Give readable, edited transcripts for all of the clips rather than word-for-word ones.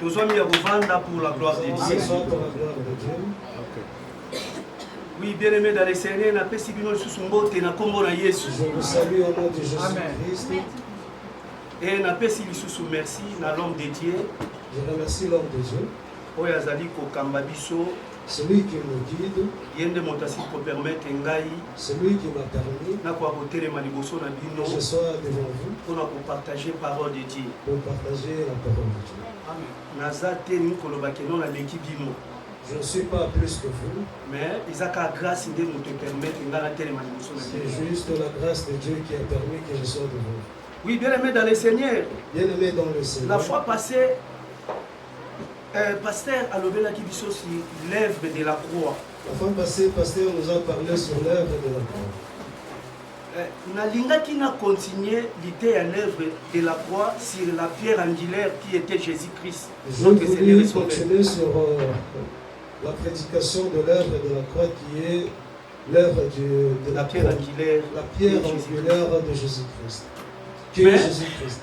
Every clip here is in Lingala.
Nous sommes mis à vendre pour la gloire de Dieu. Oui, bien aimé dans les Seigneurs, on a fait si bien sous son mot, et on a comme on a Jésus. Je vous salue au nom de Jésus-Christ. Et on a fait si bien sous merci dans l'homme de Dieu. Je remercie l'homme de Dieu. Oyazali ko kambabiso. Celui qui me guide. Yende motasi ko permettre ngai. Celui qui m'a permis. Na ko akotere maliboso na bino. Je sois devant vous. Pour partager parole de Dieu. Pour partager la parole de Dieu. Amen. Nazate ni kolobake non na l'équipe bino. Je ne suis pas plus que vous. Mais Isaka grâce de nous te permettre ngala tele maliboso na bino. C'est juste la grâce de Dieu qui a permis que je sois devant vous. Oui, bien aimé dans le Seigneur. Bien aimé dans le Seigneur. La fois passée, pasteur a levé la question sur l'œuvre de la croix. La fois passée, pasteur nous a parlé sur l'œuvre de la croix. Nalinga qui n'a continué l'idée à l'œuvre de la croix sur la pierre angulaire qui était Jésus-Christ. Je voulais continuer sur la prédication de l'œuvre de la croix qui est l'œuvre de la pierre angulaire, de Jésus-Christ. Qui est Jésus-Christ.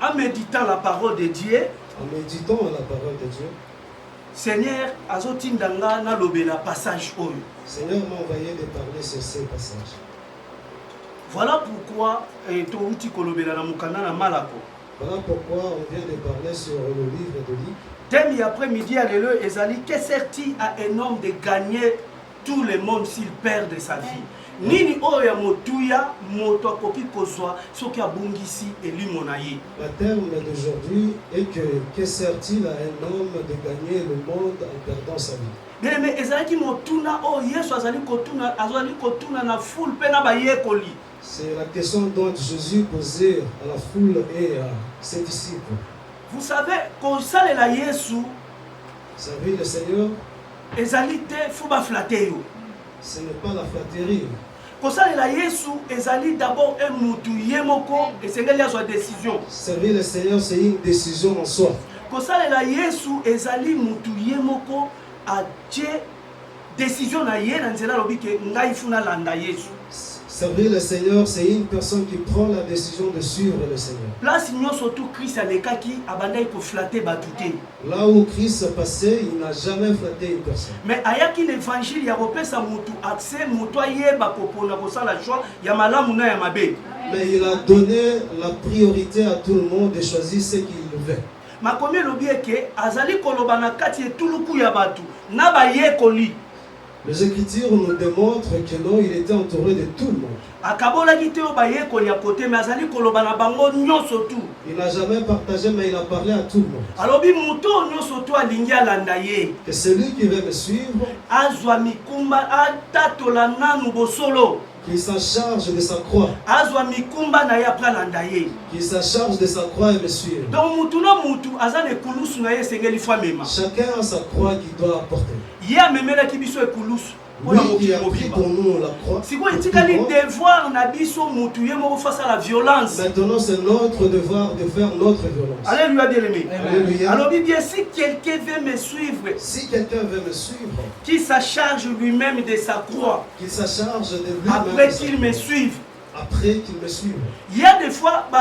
En méditant la parole de Dieu, en méditant la parole de Dieu, Seigneur, azotindanga na lobela passage oyo. Seigneur m'a envoyé de parler sur ces passages. Voilà pourquoi touti kolobela na mukanda na malako. Voilà pourquoi on vient de parler sur le livre de Luc. Thème après-midi à l'élo ezali que sert-il à un homme de gagner tout le monde s'il perd de sa vie? Nini oya motuya moto akoki kozwa soki abungisi elimo na ye. Le terme d'aujourd'hui est que sert-il à un homme de gagner le monde en perdant sa vie? Bien mais ezalaki motuna o Yesu azali kotuna na foule pe na bayekoli. C'est la question dont Jésus posait à la foule et à ses disciples. Vous savez kosalela Yesu. Vous savez le Seigneur. Ezali te fuba flatter yo. Ce n'est pas la flatterie. Kosalela Yesu ezali d'abord un mutu yemoko esengeli azwa décision. Servir le Seigneur c'est une décision en soi. Kosalela Yesu ezali mutu yemoko a tie décision na ye na nzela lobi ke ngai funa landa Yesu. Servir le Seigneur, c'est une personne qui prend la décision de suivre le Seigneur. Place surtout Christ alekaki abandai pour flatter batute. Là où Christ passait, il n'a jamais flatté une personne. Mais ayaki l'évangile ya kopesa mutu accès mutu ayeba kopona kosala choix ya malamu na ya mabe. Mais il a donné la priorité à tout le monde de choisir ce qu'il veut. Makomi lobi ke azali koloba na kati etuluku ya batu na bayekoli. Les Écritures nous démontrent que non, il était entouré de tout le monde. Il n'a jamais partagé, mais il a parlé à tout le monde. Que celui qui veut me suivre, qu'il s'en charge de sa croix. Qu'il s'en charge de sa croix et me suivre. Chacun a sa croix qu'il doit apporter. Oui, il a pris pour nous la croix. Maintenant, c'est notre devoir de faire notre violence. Alléluia, bien-aimé. Alléluia. Alors, bien, si quelqu'un veut me suivre, qu'il se charge lui-même de sa croix. Qu'il se charge de lui-même. Après qu'il me suive. Après qu'il me suive. Il y a des fois, il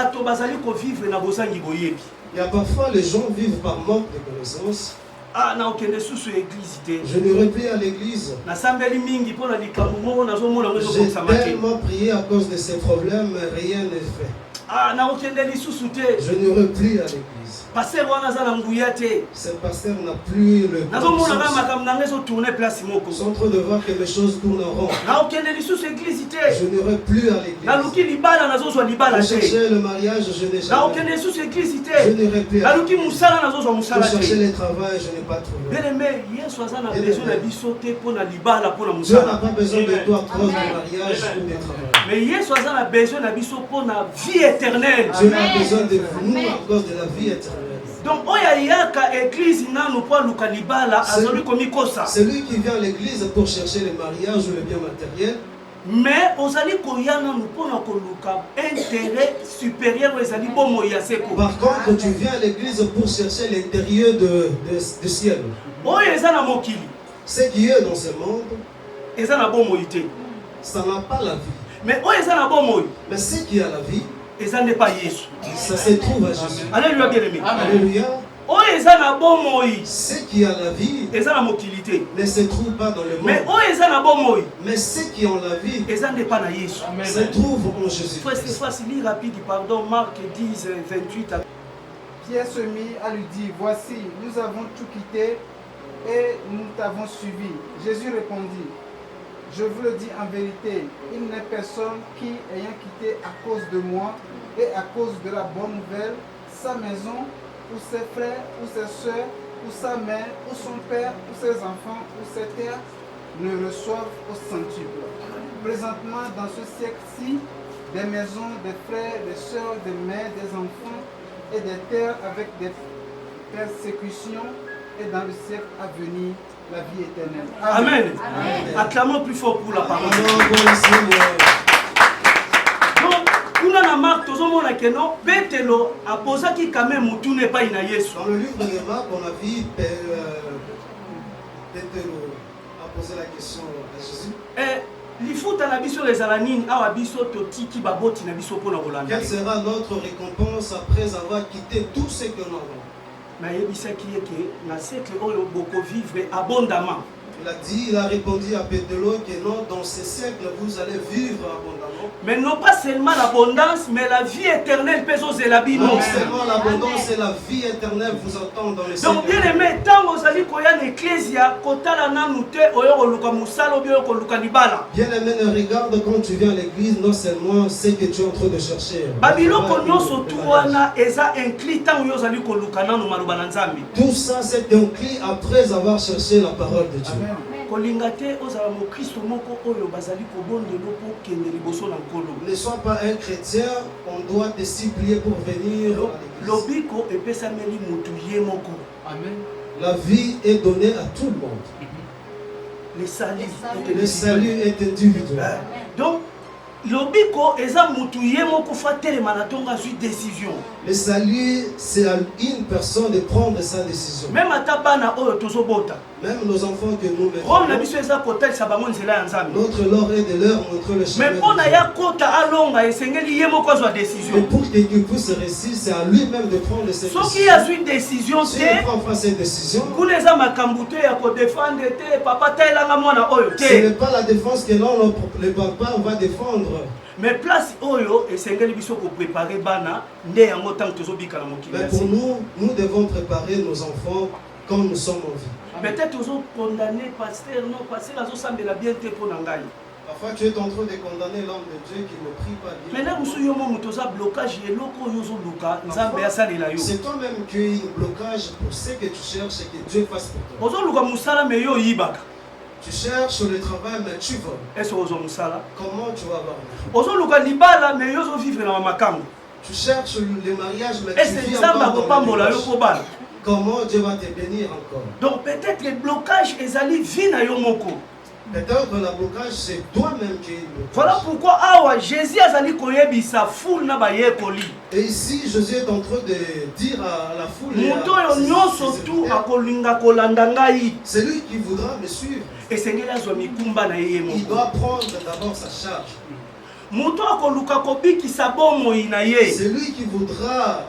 y a parfois les gens vivent par manque de connaissances. Je n'irai plus à l'église. J'ai tellement prié à cause de ces problèmes, mais rien n'est fait. Je n'irai plus à l'église. Ce pasteur n'a plus le sont trop de voir que les choses tournent en rond. Je n'irai plus à l'église. Pour chercher le mariage, je n'ai jamais. Je n'irai plus à l'église. Pour chercher le travail, je n'ai pas trouvé. Dieu n'a pas besoin de toi à cause du mariage ou du travail. Mais Yesu a besoin de vie éternelle. Dieu a besoin de nous à cause de la vie éternelle. Donc, celui qui vient à l'église pour chercher le mariage ou le bien matériel. Mais intérêt supérieur. Par contre, tu viens à l'église pour chercher l'intérieur du ciel. Ce qui est dans ce monde, ça n'a pas la vie. Mais ce qui a la vie, ça n'est pas Jésus. Ça se trouve à Jésus. Alléluia, bien-aimé. Alléluia. Ce qui a la vie ne se trouve pas dans le monde. Mais ceux qui ont la vie se trouvent en Jésus. C'est facile, rapide, pardon, Marc 10, 28. Pierre se mit à lui dire, voici, nous avons tout quitté et nous t'avons suivi. Jésus répondit, je vous le dis en vérité, il n'est personne qui, ayant quitté à cause de moi et à cause de la bonne nouvelle, sa maison, ou ses frères, ou ses soeurs, ou sa mère, ou son père, ou ses enfants, ou ses terres, ne reçoivent au centuple. Présentement, dans ce siècle-ci, des maisons, des frères, des soeurs, des mères, des enfants et des terres avec des persécutions, et dans le siècle à venir, la vie éternelle. Amen. Amen. Acclamons plus fort pour la parole. Kuna na Marc tozomona que non Petelo a posé qui quand même mutu n'est pas ina Yesu. Dans le livre de Marc, on a vu Petelo a posé la question à Jésus. Lifuta na biso ezala nini awa biso totiki baboti na biso pona kolanda. Quelle sera notre récompense après avoir quitté tout ce que nous avons? Na yebisaki yeke na siècle oyo boko vivre abondamment. Il a répondu à Petelo que non, dans ce siècle, vous allez vivre abondamment. Mais non pas seulement l'abondance, mais la vie éternelle. Non seulement l'abondance et la vie éternelle vous entendent dans les siècles. Donc bien aimé, tant que vous allez koya l'ecclésia, kotala na nute oyo koluka musalo bio koluka libala. Bien aimé, ne regarde quand tu viens à l'église, non seulement ce que tu es en train de chercher. Babilo konyo sotuana eza incli tant oyo zali koluka na no maluba na Nzambi. Tout ça c'est inclus après avoir cherché la parole de Dieu. Ne sois pas un chrétien, on doit te supplier pour venir à l'église. Amen. La vie est donnée à tout le monde. Le salut est individuel. Donc, lobiko eza mutu yemoko fatele manatonga su décision. Le salut, c'est à une personne de prendre sa décision. Même atabana oyo tozobota. Même nos enfants que nous mettons. Rome na biso eza kotel sabango nzela ya Nzambe. Notre lore est de leur montrer le chemin. Mais pona ya kota alonga esengeli yemoko azwa décision. Mais pour qu'il puisse réussir, c'est à lui-même de prendre ses décisions. Soki ya su décision si il prend pas ses décisions. Kuna eza makambu te ya ko défendre te papa tailanga mwana oyo te. Ce n'est pas la défense que l'on le papa va défendre. Mais place oyo esengeli biso ko préparer bana nde yango tant tozobika na mokili. Mais pour nous, nous devons préparer nos enfants comme nous sommes en vie. Peut-être ozo condamner pasteur non pasteur azo sambela bien te pour nangai. Parfois tu es en train de condamner l'homme de Dieu qui ne prie pas bien. Mais là musu yo mo mutoza blocage eloko yozo luka Nzambe asalela yo. C'est toi-même qui as un blocage pour ce que tu cherches et que Dieu fasse pour toi. Ozo luka musala me yo yibaka. Tu cherches le travail, mais tu voles. Est-ce que musala? Comment tu vas avoir? Ozo luka libala mais yo zo vivre na makambo. Tu cherches le mariage, mais tu vis encore dans le mariage. Comment Dieu va te bénir encore? Donc peut-être le blocage ezali vie na yo moko. Peut-être que le blocage c'est toi-même qui est le blocage. Voilà pourquoi awa Jésus azali koyebisa foule na bayekoli. Et ici Jésus est en train de dire à la foule. C'est lui qui voudra me suivre. Il doit prendre d'abord sa charge. C'est lui qui voudra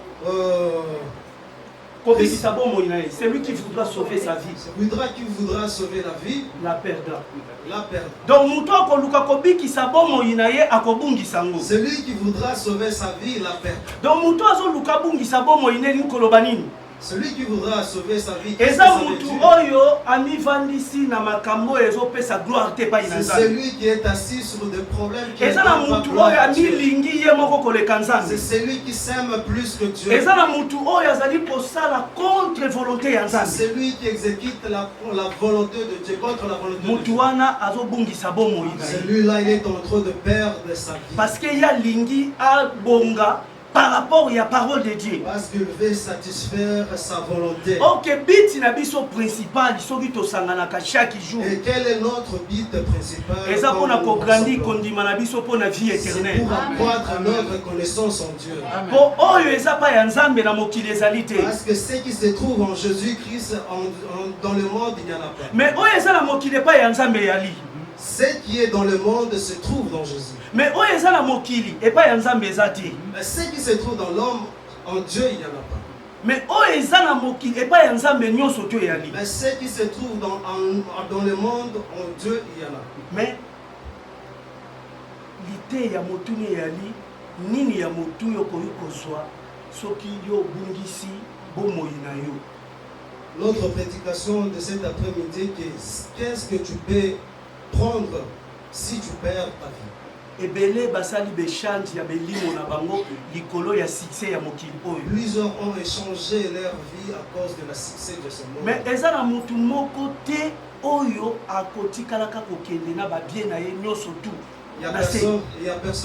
c'est lui qui voudra sauver sa vie. C'est lui qui voudra sauver la vie. La perdra. La perdra. Donc c'est lui qui voudra sauver sa vie, la perdra. Donc celui qui voudra sauver sa vie. C'est celui qui est assis sur des problèmes. C'est celui qui s'aime plus que Dieu. C'est celui qui exécute la volonté de Dieu contre la volonté de Dieu. Celui-là, il est en train de perdre sa vie. Parce qu'il y a lingi à bonga par rapport à la parole de Dieu. Parce qu'il veut satisfaire sa volonté. Ok, but na biso principal, isoki to sanganaka chaque jour. Et quel est notre but principal? Et ça pour ko grandir kondima na biso pour la vie éternelle. Pour accroître notre connaissance en Dieu. Pour oyo eza pa ya Nzambe na mokili ezalité. Parce que ce qui se trouve en Jésus-Christ dans le monde il n'y en a pas. Mais oyo eza na mokili pa ya Nzambe yali. Ce qui est dans le monde se trouve dans Jésus. Mais oyo eza na mokili et pas ya Nzambe ezati. Mais ce qui se trouve dans l'homme, en Dieu il n'y en a pas. Mais ceux qui se trouvent dans le monde, en Dieu, il y en a. Mais l'idée ya motuni yali nini ya motu yo koyukozwa soki yo bungisi bomoi na yo. Notre prédication de cet après-midi, qu'est-ce que tu peux prendre si tu perds ta vie? Ebele basali bechange ya belimo na bango likolo ya succès ya mokili oyo. Plusieurs ont échangé leur vie à cause de la succès de ce monde. Mais eza na mutu moko te oyo akotikalaka kokende na ba bien na ye nyoso tout. Il y a personne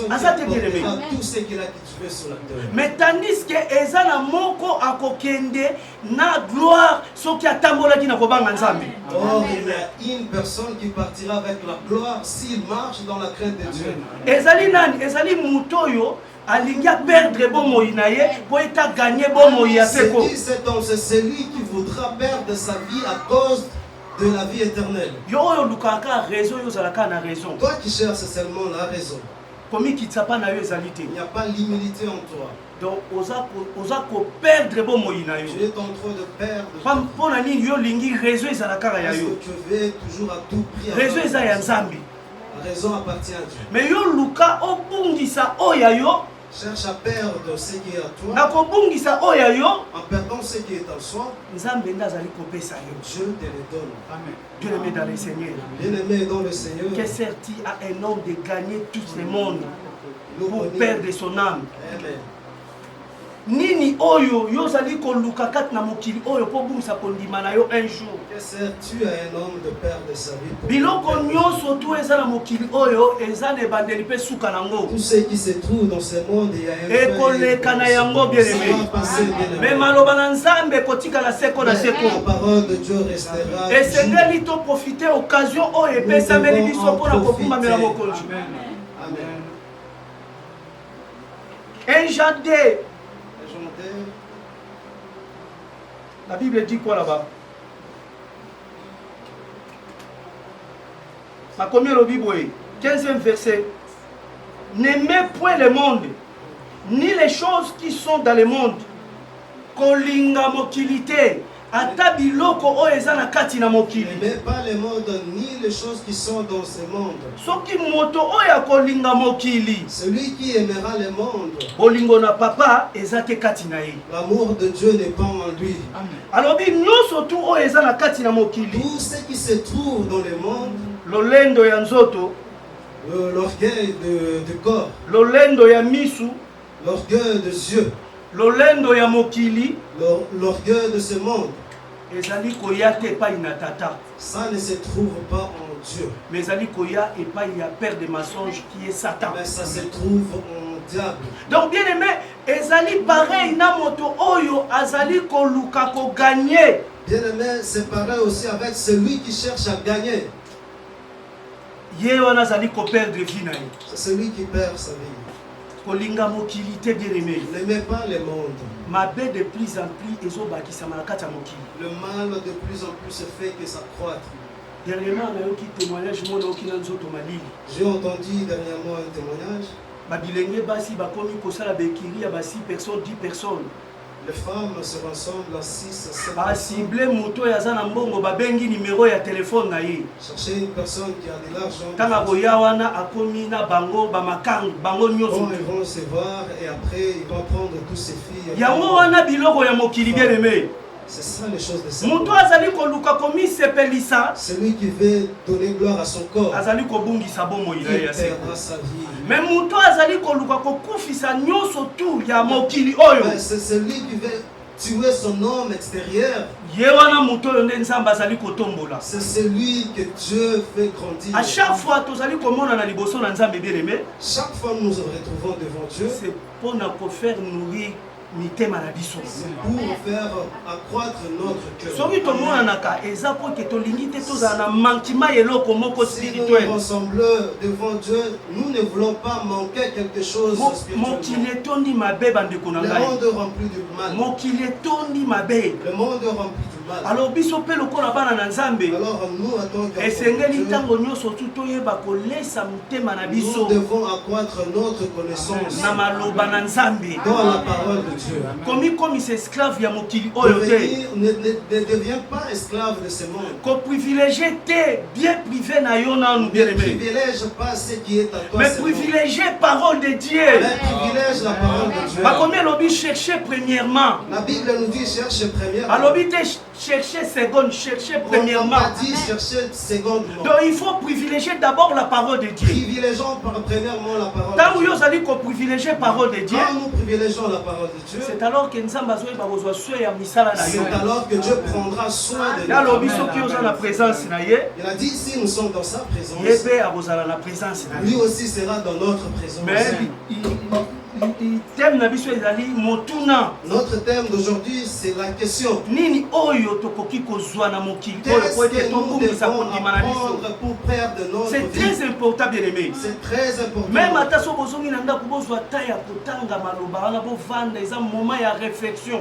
qui portera tout ce qu'il a cultivé sur la terre. Mais tandis que ezana moko akokende na gloire soki atambola ki na kobanga nzambe. Or il y a une personne qui partira avec la gloire s'il marche dans la crainte de Dieu. Ezali nani? Ezali mutoyo alingi perdre bomoi na ye po eta gagner bomoi ya seko. C'est celui qui voudra perdre sa vie à cause de la vie éternelle. Toi qui cherches seulement la raison, il n'y a pas l'humilité en toi. Donc, perdre tu es en train de perdre. Parce que tu veux toujours à tout prix. La raison appartient à Dieu. Mais cherche à perdre ce qui est à toi. En perdant ce qui est en soi, Dieu te le donne. Amen. Bien-aimé dans le Seigneur. Bien-aimé dans le Seigneur. Que sert-il à un homme de gagner tout ce monde pour perdre son âme? Amen. Nini oyo yozali koluka kat na mokili oyo po bumisa kondima na yo un jour. Que sers-tu à un homme de perdre sa vie? Biloko nyonso tu eza na mokili oyo eza ne bandeli pe suka nango. Tout ce qui se trouve dans ce monde, il y a un et koleka na yango bien-aimé. Mais maloba na nzambe kotika na seko na seko. La parole de Dieu restera. Et sengeli to profiter occasion oyo epesa meli biso pona kofumba mela mokonzi. Amen. Un jardin. La Bible dit quoi là-bas? Ma combien le Bible est 15e verset. N'aimez point le monde, ni les choses qui sont dans le monde. Kolinga mokilité. Ata biloko oyo eza na kati na mokili. N'aimez pas le monde ni les choses qui sont dans ce monde. Soki moto oyo akolinga mokili. Celui qui aimera le monde. Bolingo na papa eza te kati na ye. L'amour de Dieu n'est pas en lui. Amen. Alors bi nyonso tu oyo eza na kati na mokili. Tout ce qui se trouve dans le monde. Lolendo ya nzoto. L'orgueil du corps. Lolendo ya misu. L'orgueil des yeux. Lolendo ya mokili. L'orgueil de ce monde. Ezali koya te epai na tata. Ça ne se trouve pas en Dieu. Mais ezali koya epai ya père de mensonges qui est Satan. Mais ça se trouve en diable. Donc bien aimé, ezali pareil na moto oyo azali koluka ko gagner. Bien aimé, c'est pareil aussi avec celui qui cherche à gagner. Ye wana azali ko perdre vie na ye. C'est celui qui perd sa vie. Kolinga mokilité bien aimé. N'aimez pas le monde. Mabe de plus en plus ezobakisa malakata mokili. Le mal de plus en plus se fait que ça croître. Dernièrement nayoki témoignage mona okina nzoto malili. J'ai entendu dernièrement un témoignage. Babilenge basi bakomi kosala bekiri ya ba 6 personnes 10 personnes. Les femmes se rassemblent à 6 à 7 ba cible moto ya zana mbongo babengi numéro ya téléphone na ye. Chercher une personne qui a de l'argent. Tanga boya wana akomi na bango ba makang bango nyoso. Ils vont se voir et après ils vont prendre tous ces filles. Yango wana biloko ya mokili bien aimé. C'est ça les choses de ça. Moto azali koluka komi sepelisa. Celui qui veut donner gloire à son corps. Azali kobungisa bomo ila ya se. Perdra sa vie. Mais moto azali koluka kokufisa nyoso tu ya mokili oyo. C'est celui qui veut tuer son homme extérieur. Ye wana moto oyo nde nzambe azali kotombola. C'est celui que Dieu fait grandir. À chaque fois tozali komona na liboso na nzambe bien aimé. Chaque fois nous nous retrouvons devant Dieu. C'est pour nous faire nourrir. C'est pour faire accroître notre cœur. Si nous ressemblons devant Dieu, nous ne voulons pas manquer quelque chose spirituellement. Le monde rempli du mal. Le monde rempli du mal. Alors biso pe lokola bana na Nzambe. Alors nous en tant esengeli ntango nyonso toyeba kolesa motema na biso. Nous devons accroître notre connaissance na maloba na Nzambe. Dans la parole de Dieu. Comme c'est esclave ya mokili oyo te. Ne deviens pas esclave de ce monde. Ko privilégier te bien privé na yo na nous bien aimé. Ne privilège pas ce qui est à toi. Mais privilégier parole de Dieu. Mais privilège la parole de Dieu. Ba combien lobi chercher premièrement. La Bible nous dit chercher premièrement. Alors bi te chercher seconde, chercher premièrement. On dit chercher secondement. Donc il faut privilégier d'abord la parole de Dieu. Privilégions premièrement la parole de Dieu. Dieu. Quand vous privilégier parole de Dieu. Quand nous privilégions la parole de Dieu. C'est alors que Nzamba zoe ba kozwa soin ya misala na yo. C'est alors que Dieu prendra soin de nous. Ya lobi soki oza na présence na ye. Il a dit si nous sommes dans sa présence. Yebe akozala na présence na lui aussi sera dans notre présence. Mais thème na biso ezali motuna. Notre thème d'aujourd'hui c'est la question. Nini oyo tokoki kozwa na mokili oyo po ete tobungisa kondima na biso. C'est très important bien aimé. C'est très important. Même ata so bozongi na ndako bozwa ta ya kotanga maloba wana bovanda eza moment ya réflexion.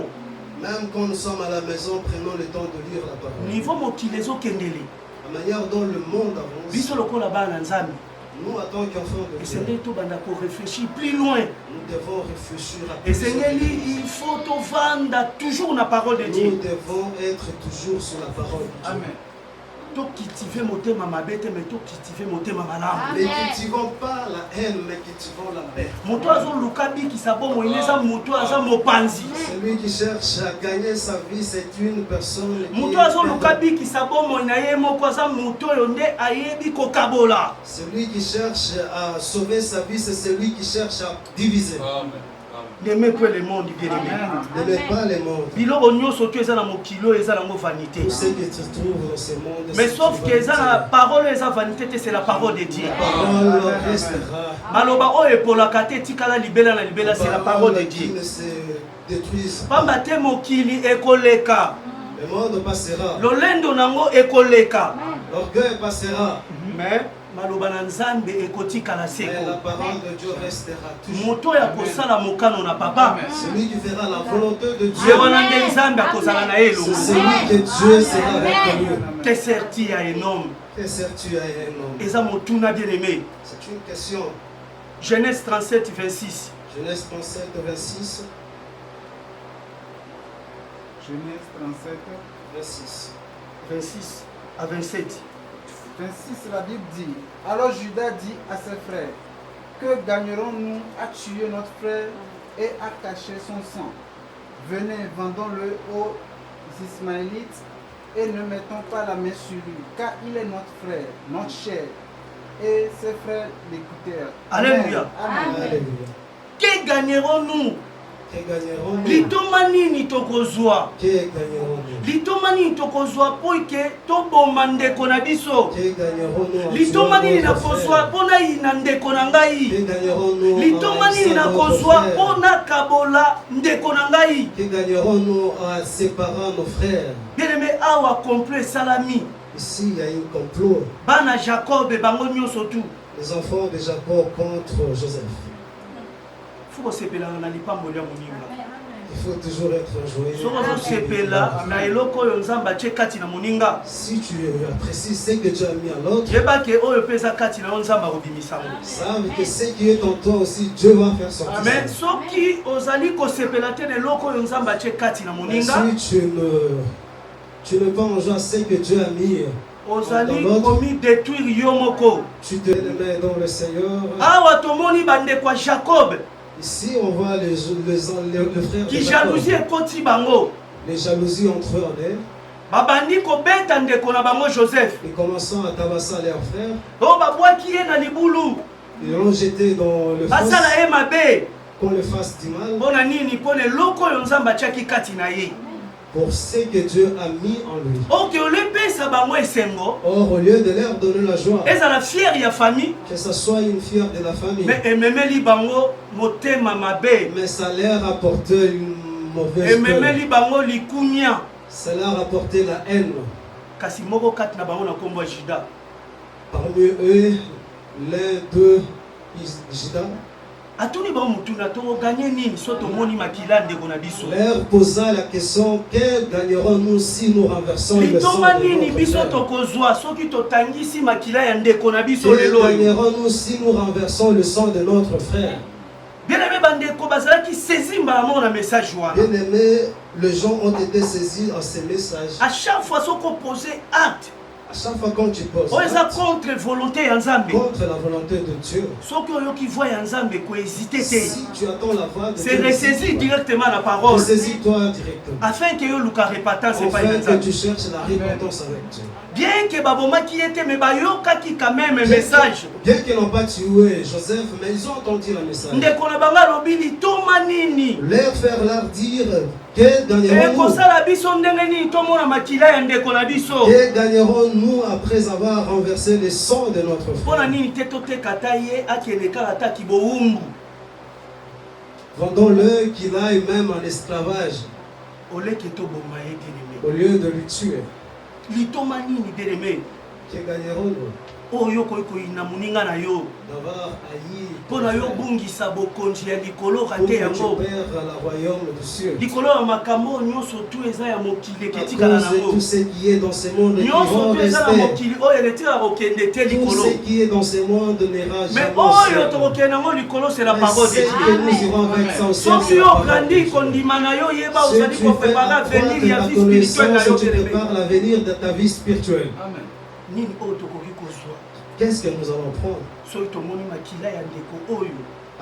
Même quand nous sommes à la maison, prenons le temps de lire la parole. Niveau mokili ezokendele. La manière dont le monde avance. Biso lokola bana Nzambe. Nous, en tant qu'enfants de Dieu, nous réfléchir plus loin. Nous devons réfléchir à plus loin. Il faut vendre toujours la parole de Dieu. Nous devons être toujours sur la parole de Dieu. Amen. Ne cultivons pas la haine, mais cultivons la paix. Celui qui cherche à gagner sa vie, c'est une personne Celui qui cherche à sauver sa vie, c'est celui qui cherche à diviser. Amen. N'aimez pas le monde, bien aimé. N'aimez pas le monde. Tout ce qui se trouve dans ce monde. Mais sauf que la parole et la vanité, c'est la parole de Dieu. La parole restera. Maloba o epola kate tikala libela na libela, c'est la parole de Dieu. Ne se détruisent. Pamba te mokili ekoleka. Le monde passera. Lolendo nango ekoleka. L'orgueil passera. Mais maloba na Nzambe ekotika la seko. Mais la parole de Dieu restera toujours. Moto ya kosala mokano na papa. Celui qui fera la volonté de Dieu. Je wana nde Nzambe akozala na elo. C'est celui que Dieu sera avec lui. Que sert-il à un homme? Que sers-tu à un homme? Eza motuna bien aimé. C'est une question. Genèse 37 26. Genèse 37 26. Genèse 37 26. 26 à 27. 26, la Bible dit, alors Judas dit à ses frères, que gagnerons-nous à tuer notre frère et à cacher son sang? Venez, vendons-le aux Ismaélites et ne mettons pas la main sur lui, car il est notre frère, notre chair. Et ses frères l'écoutèrent. Alléluia. Amen. Alléluia. Que gagnerons-nous? Que gagnerons-nous? Litomani tokozwa. Que gagnerons-nous? Litomani tokozwa poike toboma ndeko na biso. Que gagnerons-nous? Litomani nakozwa pona ina ndeko na ngai. Que gagnerons-nous? Litomani nakozwa pona kabola ndeko na ngai. Que gagnerons-nous en séparant nos frères? Bien-aimé, awa complot salami. Ici, il y a un complot. Bana Jacob et bango nyonso tout. Les enfants de Jacob contre Joseph. Il faut sepela na lipambo ya moninga. Il faut toujours être joyeux. Soko sepela na eloko yo nzamba che kati na moninga. Si tu apprécies ce que tu as mis à l'autre, yeba ke oyo pesa kati na nzamba obimisango. Sache que ce qui est en toi aussi Dieu va faire sortir. Mais soki ozali ko sepela te na eloko yo nzamba che kati na moninga. Si tu ne pas en joie ce que Dieu a mis ozali komi détruire yo moko. Tu te mets dans le Seigneur. Awa tomoni bande kwa Jacob. Ici on voit le frère qui jalousie ekoti bango. Les jalousies entre eux en eux. Babandi kobeta ndeko na bango Joseph. Ils commençant à tabasser leur frère. O babwaki ye na libulu. Ils l'ont jeté dans le fosse. Basala e mabe. Qu'on le fasse du mal. Bona nini pone loko yo nzamba tiaki kati na ye. Pour ce que Dieu a mis en lui. Ok, au lieu de bango esengo. Or, au lieu de leur donner la joie, eza la fière ya famille. Que ça soit une fière de la famille. Mais ememeli bango motema mabe. Mais ça leur a apporté une mauvaise. Ememeli bango likunya. Ça leur a apporté la haine. Kasi moko kat na bango na kombo Juda. Parmi eux, l'un d'eux, Juda. Leur posa la question, que gagnerons-nous si nous renversons le sang de notre frère? Que gagnerons-nous si nous renversons le sang de notre frère? Bien-aimé, les gens ont été saisis en ces messages. À chaque fois qu'on posait acte, à chaque fois quand tu poses acte, contre la volonté de Dieu, si tu attends la voix de Dieu, c'est ressaisir directement la parole, saisis-toi directement, afin que tu cherches la repentance avec Dieu. Bien que Baboma qui était, mais Bayoka qui quand même un message. Bien qu'ils n'ont pas tué Joseph, mais ils ont entendu le message. Leur faire leur dire que gagnerons-nous après avoir renversé le sang de notre frère? Vendons-le qu'il aille même en esclavage au lieu de le tuer. Que gagnerons-nous d'avoir haï pour yo bungisa bokonzi ya likolo pour que tu perds le royaume du ciel. Likolo ya makambo nyonso tu eza ya mokili ketikala na tout ce qui est dans ce monde qui nyonso vont tu eza na rester. mokili oyo eletira bokende te Tout likolo. ce qui est dans ce monde n'ira jamais. Mais oyo tokokende nango likolo c'est la parole de Dieu. Nous irons avec ça au ciel. Soki yo grandi kondima na yo yeba ozali ko préparer l'avenir ya vie spirituelle na yo tu prépares l'avenir de ta vie spirituelle. Amen. Nini oyo tokoki kozwa? Qu'est-ce que nous allons prendre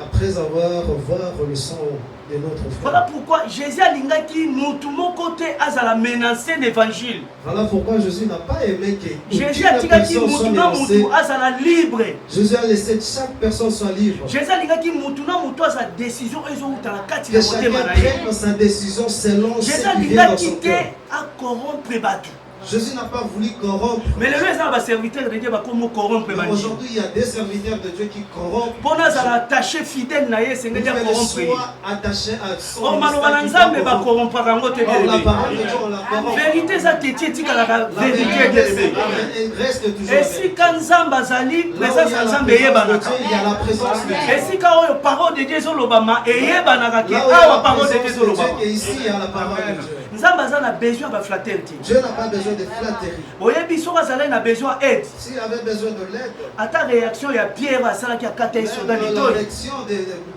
après avoir voir le sang de notre frère? Voilà pourquoi Jésus a lingaki mutu moko te azala menacer l'évangile. Voilà pourquoi Jésus n'a pas aimé que Jésus a tingaki mutu na mutu azala libre. Jésus a laissé que chaque personne soit libre. Jésus a lingaki mutu na mutu azala décision ezouta na kati na motema na ye. Chacun prenne sa décision selon ce Jésus a qui vient dans son lingaki te cœur. a corrompre batu. Jésus n'a pas voulu corrompre. Mais les serviteurs de Dieu va comme corrompre. Aujourd'hui, il y a des serviteurs de Dieu qui corrompent. Pour nous attaché fidèle na ye, c'est déjà corrompre. Attaché à son oh maloba nzambe ba corrompre rango te bien. La parole de Dieu on la corrompt. Vérité za teti tika la vérité de Dieu. Reste toujours. Et si quand nzamba zali, présence nzambe yebana. Il y a la présence de Dieu. Et si quand la parole de Dieu zolobama et yebana ka ke awa parole de Dieu zolobama. Et ici il y a la parole de Dieu. Nzamba a besoin de flatterie. Dieu n'a pas besoin de flatterie. A besoin d'aide. S'il avait besoin de l'aide, à ta réaction, il y a Pierre à ça qui a caté sur la réaction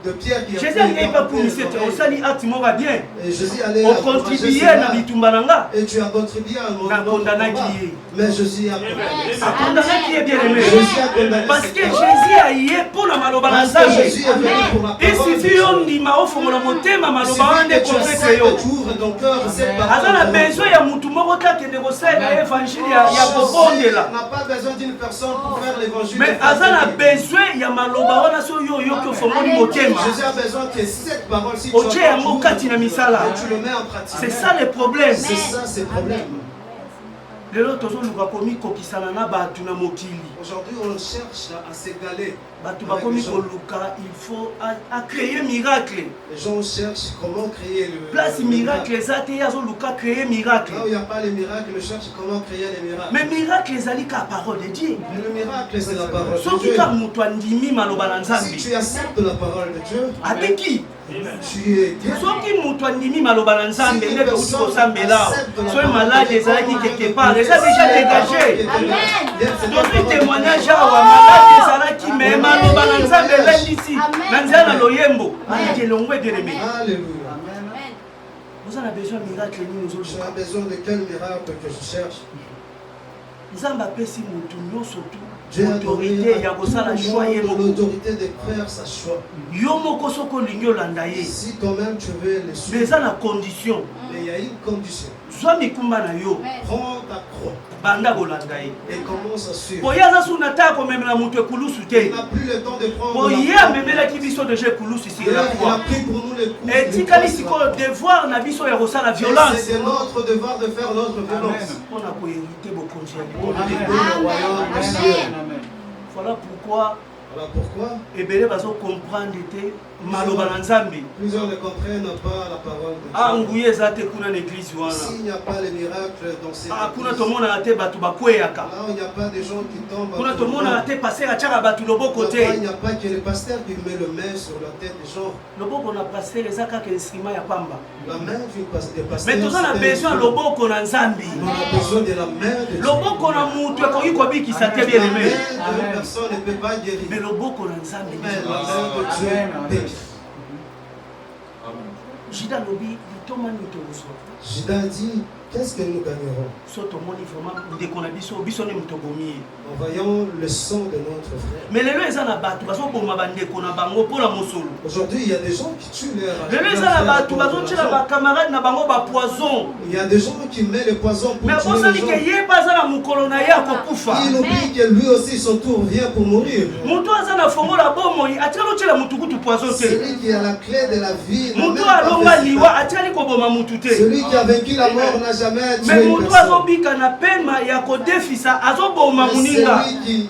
de Pierre qui a Jésus n'est pas pour nous, c'est aussi acte va bien. Et Jésus allait contribuer à bitumbananga. Et tu as contribué à mon mais Jésus a condamné. Parce que Jésus a yé pour la malobana nzambe. Il suffit on dit ma offre mon motema malobana de contre yo. Azana a besoin ya mutu moko kake de kosala évangile ya kobondela. N'a pas besoin d'une personne pour faire l'évangile. Mais Azana a besoin ya maloba wana so yo yo ko fomoni motema. Jésus a besoin que cette parole si tu le mets en pratique. C'est ça le problème. C'est ça c'est problème. Aujourd'hui on cherche à s'égaler. Il faut créer un miracle. Les gens cherchent comment créer le place miracle. Créer miracle. Là où il n'y a pas les miracles, ils cherchent comment créer les miracles. Mais miracle, c'est la parole de Dieu. Le miracle, c'est la parole de Dieu. Si tu acceptes la parole de Dieu, avec qui? Tu es soki mutu andimi maloba na nzambe nde touti kosambela soki malade ezalaki quelque part eza déjà dégagé. Tozwi témoignage awa malade ezalaki me maloba na nzambe elendisi na nzela na loyembo maladi elongwe bien-aimé. Vous en avez besoin de miracle nini aujourd'hui? Tu as besoin de quel miracle que je cherche? Nzambe apesi mutu nyonso tu l'autorité de faire sa choix. Si toi-même tu veux le suivre, mais il y a une condition. Prends ta croix et commence à suivre. Il n'a plus le temps de prendre la croix. Il a pris pour nous le coup. C'est notre devoir de faire notre violence. Voilà pourquoi Voilà pourquoi plusieurs ne comprennent pas la parole de Dieu. S'il n'y a pas les miracles dans cette église, là où il n'y a pas des gens qui tombent, là il n'y a pas que le pasteur qui met le main sur la tête des gens. La main du pasteur, mais nous avons besoin de loboko na nzambi. On a besoin de la main de Dieu. Loboko na mutu akoki kobikisa te bien aimé. Personne ne peut pas guérir. Mais loboko na nzambi. Jida lobi litoma nito uso. Jida dit, qu'est-ce que nous gagnerons en voyant le sang de notre frère? Aujourd'hui, il y a des gens qui tuent leurs il y a des gens qui mettent le poison pour tuer les gens. Il oublie que lui aussi, son tour vient pour mourir. Celui qui a la clé de la vie, celui qui a vaincu la mort n'a jamais tué personne. Celui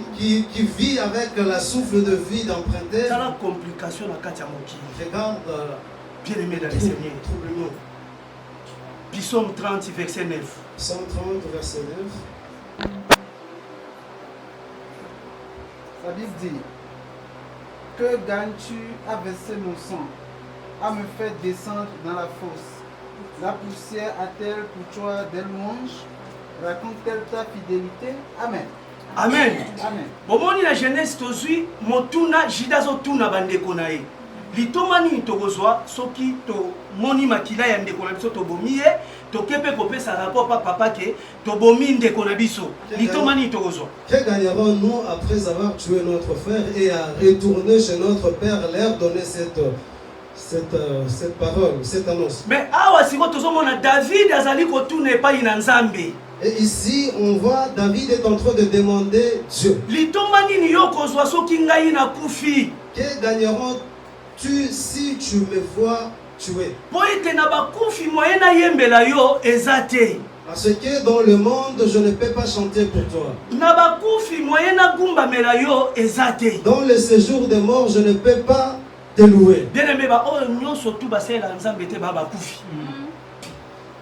qui vit avec la souffle de vie d'emprunter. Regarde bien-aimé dans le Seigneur. Psaume 30, verset 9. Psaume 30, verset 9. La Bible dit: que gagnes-tu à verser mon sang, à me faire descendre dans la fosse? La poussière a-t-elle pour toi des louanges? Raconte-t-elle ta fidélité? Amen. Amen. Amen. Bomoni la Genèse tozui motuna jidazo tuna bandeko na ye. Litomani togozwa soki to moni makila ya ndeko na biso tobomiye tokepe kopesa rapport papa ke tobomi ndeko na biso. Litomani togozwa. Que gagnerons-nous après avoir tué notre frère et à retourner chez notre père leur donner cette parole, cette annonce? Mais awa siko tozomona David azali kotuna epai na Nzambe. Et ici, on voit David est en train de demander Dieu. Que gagnerons-tu si tu me vois tuer? Parce que dans le monde, je ne peux pas chanter pour toi. Dans le séjour des morts, je ne peux pas te louer.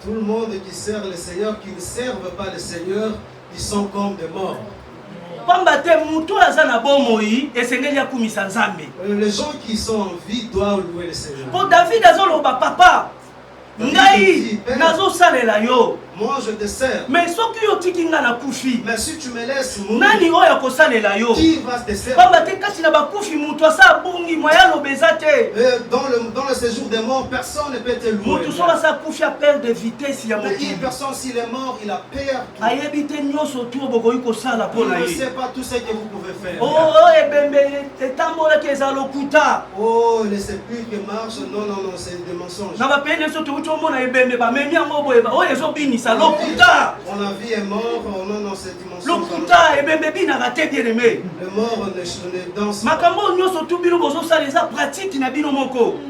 Tout le monde qui sert le Seigneur, qui ne servent pas le Seigneur, ils sont comme des morts. Les gens qui sont en vie doivent louer le Seigneur. Pour David, papa, moi je te sers. Mais si tu me laisses mourir, qui va te servir? Dans le séjour des morts, personne ne peut te louer. Mais personne, s'il est mort, il a peur. Il ne sait pas tout ce que vous pouvez faire. Oh, les sépulcres marchent. Non, c'est des mensonges. On a vu un mort, non, c'est du mensonge. Le mort ne danse pas.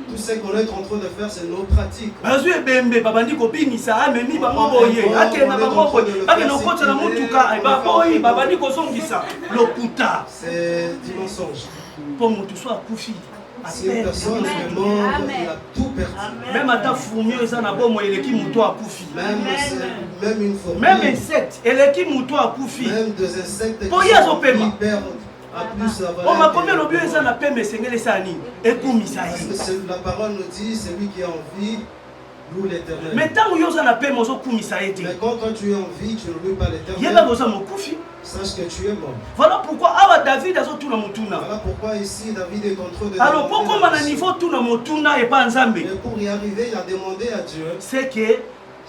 Tout ce qu'on est en train de faire, c'est nos pratiques. C'est du mensonge. Si une personne est morte, il a tout perdu. Même à ta fourmi, ça n'a pas moi, il est qui mouton à Koufi. Même une fourmi. Même insecte, elle est qui mouton à Koufi. Même des insectes qui perdent à plus la valeur. On m'a combien le bien ça n'a pas mais c'est les sani. Et comme ça. La parole nous dit, celui qui a envie loue l'Éternel. Mais tant que ça n'a pas mais mais quand toi tu es en vie, tu ne loues pas l'Éternel. Sache que tu es mort. Voilà pourquoi David a tout motuna. Voilà pourquoi ici David est en train de alors pourquoi on a niveau tout motuna et pas Nzambe? Mais pour y arriver, il a demandé à Dieu. C'est que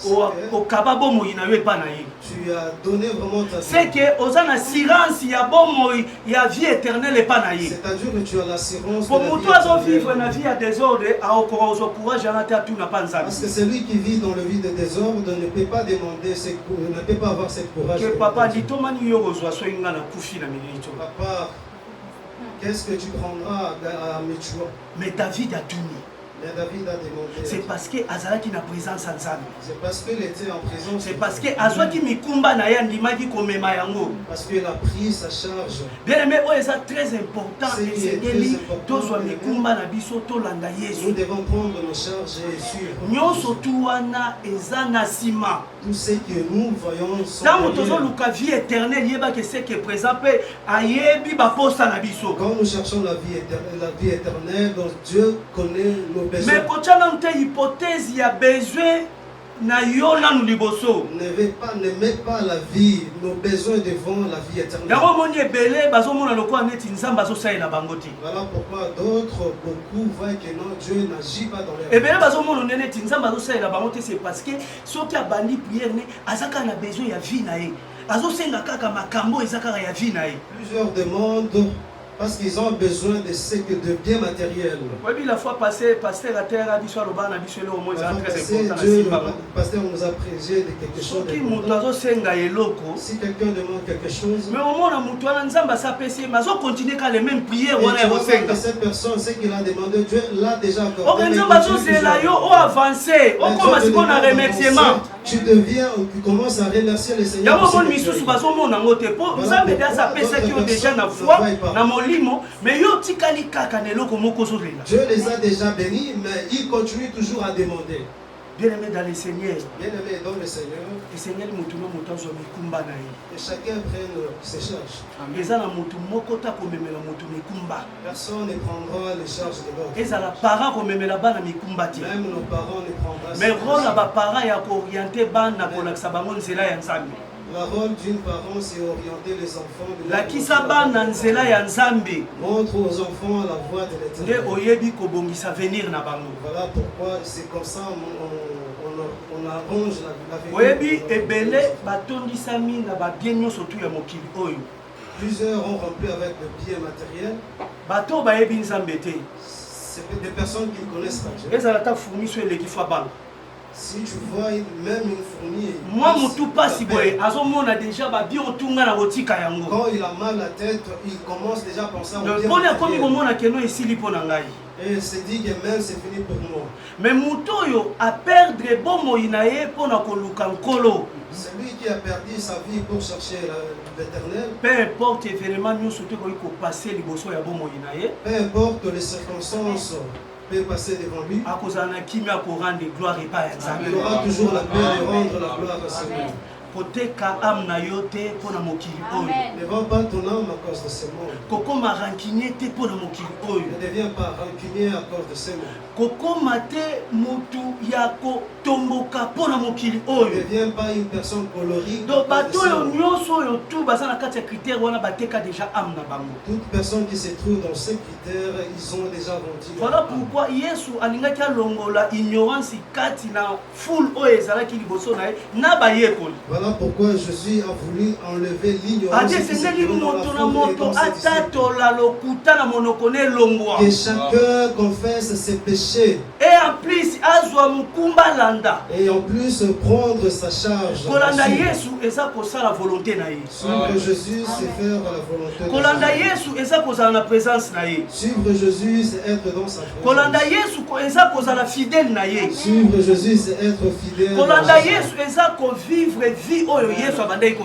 au kababo moina yo pas na ye. Tu as donné vraiment ta vie. C'est que aux assurance ya bomo ya vie éternelle et pas na ye. C'est-à-dire que tu as l'assurance. Pour toi vivre na vie à désordre à au courage à tout n'a pas Nzambe. Parce que celui qui vit dans le vie de désordre ne peut pas demander ne peut pas avoir cette courage. Que papa dit tomani yo ozwa so inga na kufi na minito. Papa, qu'est-ce que tu prendras à me tuer? Mais David a tuni. Mais David a demandé. C'est parce que Azalaki na présence en Nzambe. C'est parce qu'il était en présence. C'est parce que Azwaki mikumba na ya ndimaki komema yango. Parce qu'il a pris sa charge. Bien aimé, c'est très important. Esengeli tozwa mikumba na biso tolanda Yesu. Nous devons prendre nos charges et suivre. Nyonso tu wana eza na sima. Tout ce que nous voyons sont dans notre vie éternelle, il y a que c'est que présent ayebi ba posta na biso. Quand nous cherchons la vie éternelle, donc Dieu connaît nos besoins. Mais quand on a une hypothèse, il y a besoin na yo na nous liboso. Ne mets pas la vie, nos besoins devant la vie éternelle. Yango moni ebele bazo mona lokwa neti nzamba zo saela bangoti. Voilà pourquoi d'autres beaucoup voient que non, Dieu n'agit pas dans leur vie. Ebele bazo mona neti nzamba zo saela bangoti, c'est parce que soki a bandi prière ne azaka na besoin ya vie na ye. Azo senga kaka makambo ezaka ya vie na ye. Plusieurs demandent parce qu'ils ont besoin de ce que de bien matériel. Oui, la fois passée, pasteur a terre à Bissoir au Ban, à Bissoir au moins, c'est très important. Le pasteur nous a prêché de quelque chose. Si quelqu'un demande quelque chose, mais au moins, on continue à les mêmes prières. Et cette personne, ce qu'il a demandé, Dieu l'a déjà accordé. Tu deviens, tu commences à remercier le Seigneur. Mais yo tikali kaka neloko moko zolela. Dieu les a déjà bénis, mais il continue toujours à demander. Bien-aimé dans le Seigneur. Bien-aimé dans le Seigneur. Le Seigneur mutuno mutanzo mikumba na ye. Et chacun prenne ses charges. Ezala mutu moko ta komemela mutu mikumba. Personne ne prendra les charges de l'autre. Ezala parents komemela bana mikumba ti. Même nos parents ne prendront pas. Mais rôle ba parents ya ko orienter bana ko lakisa bango nzela ya Nzambe. La rôle d'une parent, c'est orienter les enfants de la kisaba na nzela ya Nzambe. Montre aux enfants la voie de l'éternel. De oyebi ko bongisa venir na bango. Voilà pourquoi c'est comme ça on arrange la vie. Oyebi ebele batondisami na ba bien nyonso tu ya mokili oyo. Plusieurs ont rempli avec le bien matériel. Bato ba yebi Nzambe te. C'est des personnes qui connaissent pas Dieu. Ezala ta fourmi so eleki fa bang. Si tu vois même une fourmi, moi mutu pasi boye azomona déjà ba bien otunga na botika yango. Quand il a mal à la tête, il commence déjà à penser au bien. Donc pona komi komona keno esili pona ngai. Et il se dit que même c'est fini pour moi. Mais mutoyo a perdre bomo inaye pona koluka nkolo. Celui qui a perdu sa vie pour chercher l'éternel. Peu importe événement nyonso te ko passer liboso ya bomo inaye. Peu importe les circonstances peut passer devant lui. Il aura toujours la paix de rendre la gloire à Seigneur. Ne vends pas ton âme à cause de ce monde. Ne deviens pas rancunier à cause de ce monde. Ne deviens pas une personne colorique. Toute personne qui se trouve dans ces critères, ils ont déjà vendu. Voilà pourquoi Yesu alingaki alongola ignorance kati na foule oyo ezalaki liboso na ye na bayekoli. Voilà pourquoi Jésus a voulu enlever l'ignorance. Que chacun confesse ses péchés. Et en plus, et en plus prendre sa charge. Suivre Jésus, c'est faire la volonté de Dieu. Suivre Jésus, c'est être dans sa présence. Suivre Jésus, c'est être fidèle.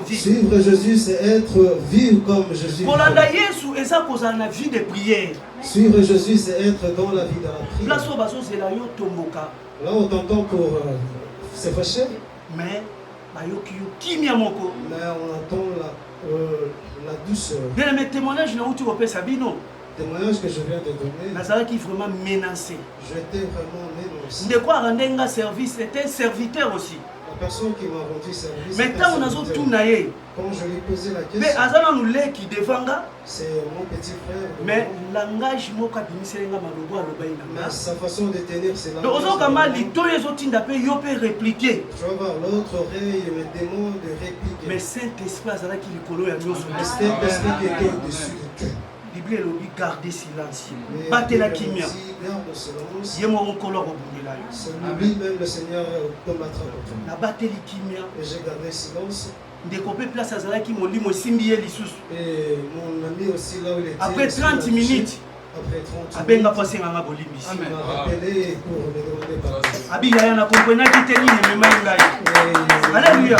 Suivre Jésus, c'est être vivre comme Jésus. Suivre Jésus, c'est être dans la vie de la prière. Là, on t'entend pour se fâcher. Mais on entend la douceur. témoignage que je viens de donner. Vraiment menacé. J'étais vraiment menacé. De quoi rendre service, c'était un serviteur aussi. La personne qui m'a rendu service. Maintenant, quand je lui posais la question, c'est mon petit frère. Mais langage sa façon de tenir, c'est la répliquer. Tu vas voir, l'autre oreille me demande de répliquer. Mais Saint-Esprit le Saint-Esprit qui était au-dessus de tout. Bible elobi garder silence. Battez la kimia. Yemo onkolo obundela yo. C'est lui-même le Seigneur combattra pour toi. Na battez la kimia. Et j'ai gardé silence. Ndekopé place azalaki molimo simbiye lisusu. Et mon ami aussi là où il était. Après 30 minutes, Après 30 abenga posi nganga bolimbisi. Il m'a rappelé pour me demander pardon. Abi yaya na comprendre qui te nini mema ngai. Alléluia.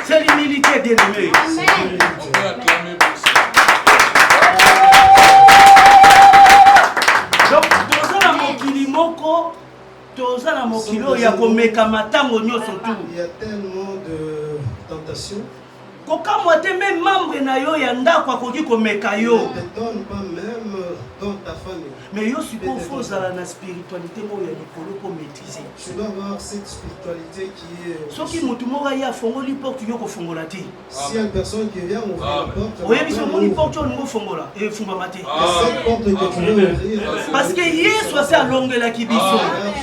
C'est l'humilité bien aimé. Amen. On peut acclamer pour ça. Donc toza na mokili moko toza na mokili oyo ya komeka matango nyonso tu. Il y a tellement de tentations. Kokamwa te même membre na yo ya ndako akoki komeka yo. Ne te donne pas même dans ta famille. Mais yo suppose faut zala na spiritualité mo ya likolo ko maîtriser. Tu dois avoir cette spiritualité qui est... Soki mutu moko ya fongoli porte yo ko fongola te. S'il y a une personne qui vient ouvrir la porte... Oyebi so moni porte yo ngo fongola e fungama te. Cette porte que tu veux ouvrir... Parce que Yesu ase alongela ki biso.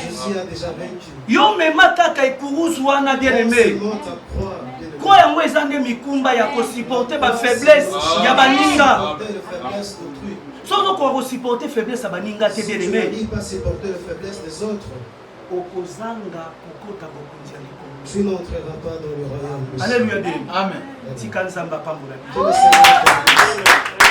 Jésus a déjà vaincu. Yo mema kaka ekuruzu wana bien aimé. Kwa yango eza nde mikumba ya kosupporter ba faiblesse ya baninga. Soki ko supporter faiblesse ya baninga te bien aimé. Tu ne pas supporter la faiblesse des autres. Okozanga kokota bokonzi ya likolo. Tu n'entreras pas dans le royaume. Alléluia. Amen. Tika nzamba pambola. Que le Seigneur te bénisse.